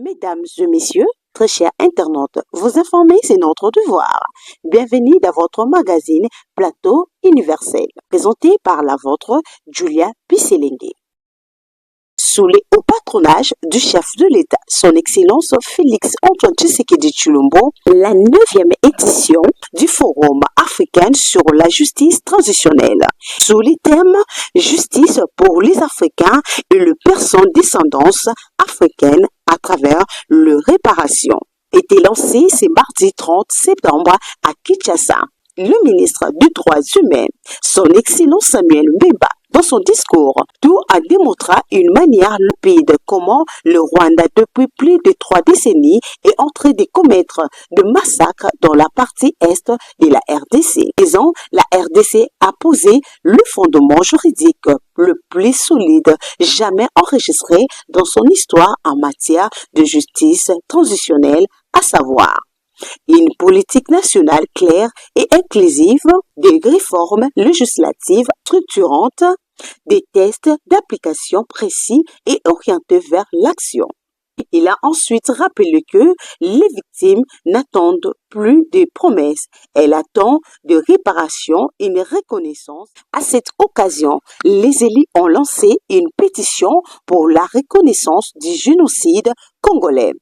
Mesdames et messieurs, très chers internautes, vous informer, c'est notre devoir. Bienvenue dans votre magazine Plateau Universel, présenté par la vôtre Julia Pisselengue. Sous le haut patronage du chef de l'État, son Excellence Félix Antoine Tshisekedi Tshilombo, la 9e édition du Forum africain sur la justice transitionnelle, sous les thèmes justice pour les Africains et les personnes descendances africaines à travers leur réparation, était lancé ce mardi 30 septembre à Kinshasa. Le ministre des Droits humains, son Excellence Samuel Mbemba, dans son discours, tout a démontré une manière limpide comment le Rwanda, depuis plus de 3 décennies, est en train de commettre des massacres dans la partie est de la RDC. Disons, la RDC a posé le fondement juridique le plus solide jamais enregistré dans son histoire en matière de justice transitionnelle, à savoir une politique nationale claire et inclusive, des réformes législatives structurantes, des tests d'application précis et orientés vers l'action. Il a ensuite rappelé que les victimes n'attendent plus de promesses, elles attendent de réparation et une reconnaissance. À cette occasion, les élus ont lancé une pétition pour la reconnaissance du génocide congolais.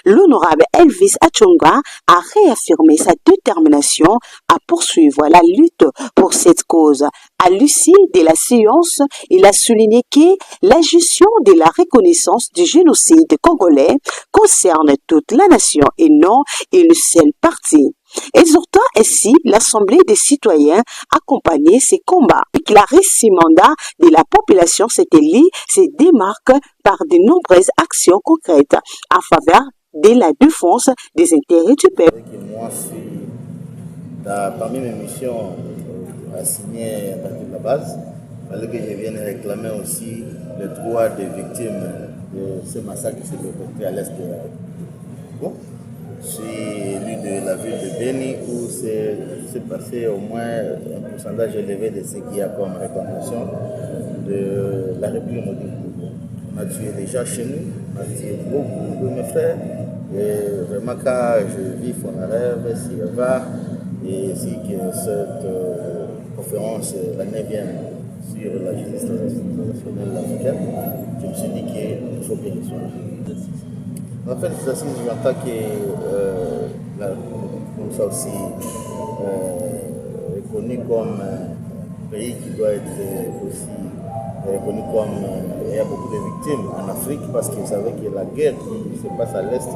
L'honorable Elvis Achonga a réaffirmé sa détermination à poursuivre la lutte pour cette cause. À l'issue de la séance, il a souligné que la gestion de la reconnaissance du génocide congolais concerne toute la nation et non une seule partie, exhortant ainsi l'Assemblée des citoyens à accompagner ces combats. Clarisse Mandat de la population s'est élue, se démarque par de nombreuses actions concrètes en faveur de la défense des intérêts du peuple. Moi, parmi mes missions assignées à partir de la base, il fallait que je vienne réclamer aussi les droits des victimes de ce massacre qui s'est perpétré à l'est de la République. Je suis élu de la ville de Beni où s'est passé au moins un pourcentage élevé de ce qu'il y a comme réclamation de la République moderne. On a tué déjà chez nous, on a tué beaucoup de mes frères. Et vraiment, quand je vis Fonarève, Sierva, et ainsi que cette conférence, la 9e sur la justice transitionnelle africaine, je me suis dit qu'il faut que je sois là. En fait, c'est ainsi que j'entends que nous sommes aussi reconnu comme un pays qui doit être aussi reconnu comme il y a beaucoup de victimes en Afrique parce que vous savez que la guerre qui se passe à l'Est,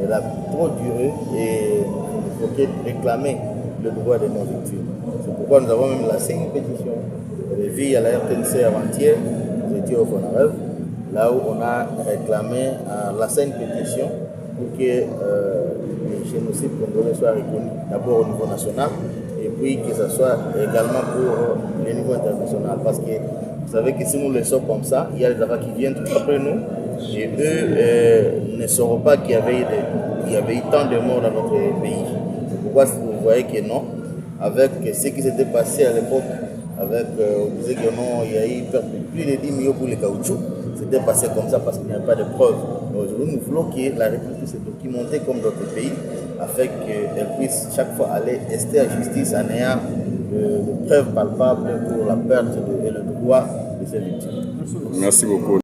elle a trop duré et il faut réclamer le droit de nos victimes. C'est pourquoi nous avons même lancé une pétition. J'ai vu à la RTNC avant-hier, j'étais au Fonarève, là où on a réclamé lancé une pétition pour que le génocide congolais soit reconnu d'abord au niveau national et puis que ce soit également pour le niveau international. Parce que vous savez que si nous le laissons comme ça, il y a des affaires qui viennent tout après nous et eux ne sauront pas qu'il y avait eu tant de morts dans notre pays. C'est pourquoi vous voyez que non, avec ce qui s'était passé à l'époque, on disait que non, il y a eu plus de 10 millions pour les caoutchoucs, c'était passé comme ça parce qu'il n'y avait pas de preuves. Mais aujourd'hui, nous voulons que la République puisse se documenter comme d'autres pays afin qu'elle puisse chaque fois aller rester à justice en ayant de preuves palpables pour la perte et le droit de ces victimes. Merci beaucoup.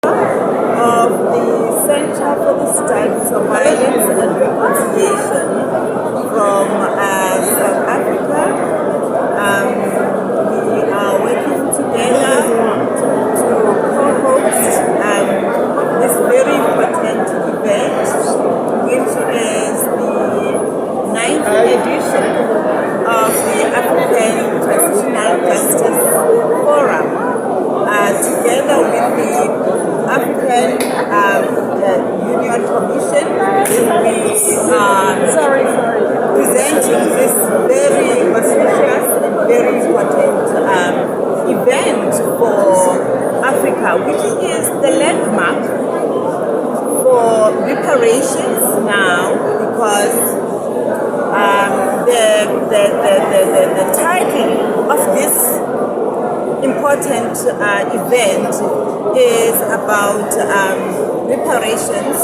Of the Center for the Studies of Violence and Reconciliation from South Africa. We are working together to co-host this very important event, which is the 9th edition of the African Transitional Justice Forum, together with the African Union Commission. We are presenting this very auspicious and very important event for Africa, which is the landmark for reparations now, because the title of this important event is about reparations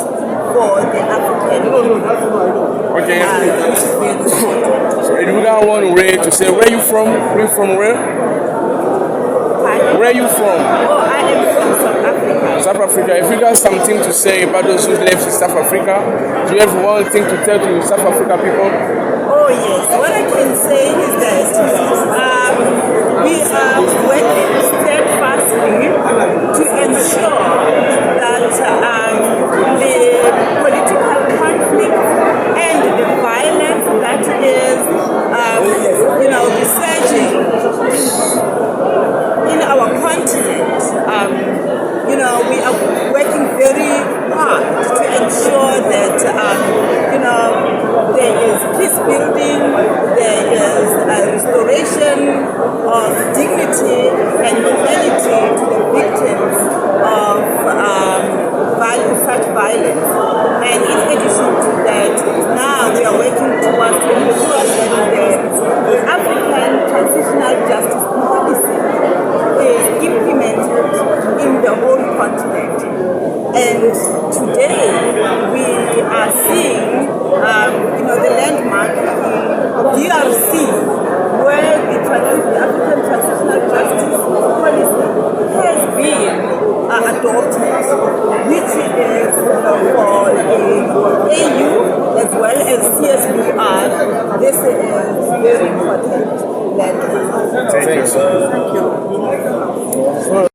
Okay. Which is very important. So if you got one way to say where you from? Where you from? Where? Pardon? Where you from? Oh, I am from South Africa. South Africa. If you got something to say about those who live in South Africa, do you have one thing to tell to South Africa people? Oh yes, what I can say is that we are working steadfastly to ensure that the political conflict and the violence that is, resurging in our continent, we are working very hard to ensure that, there is peace building, there is a restoration of dignity and humanity to the victims of such violence. And in addition to that, now we are working towards to ensure that the African Transitional Justice Policy is implemented in the whole continent. And today we are seeing, the landmark in DRC, where the African Transitional Justice Policy has been adopted, which is for the AU as well as CSBR. This is very important landmark. Thank you. Thank you.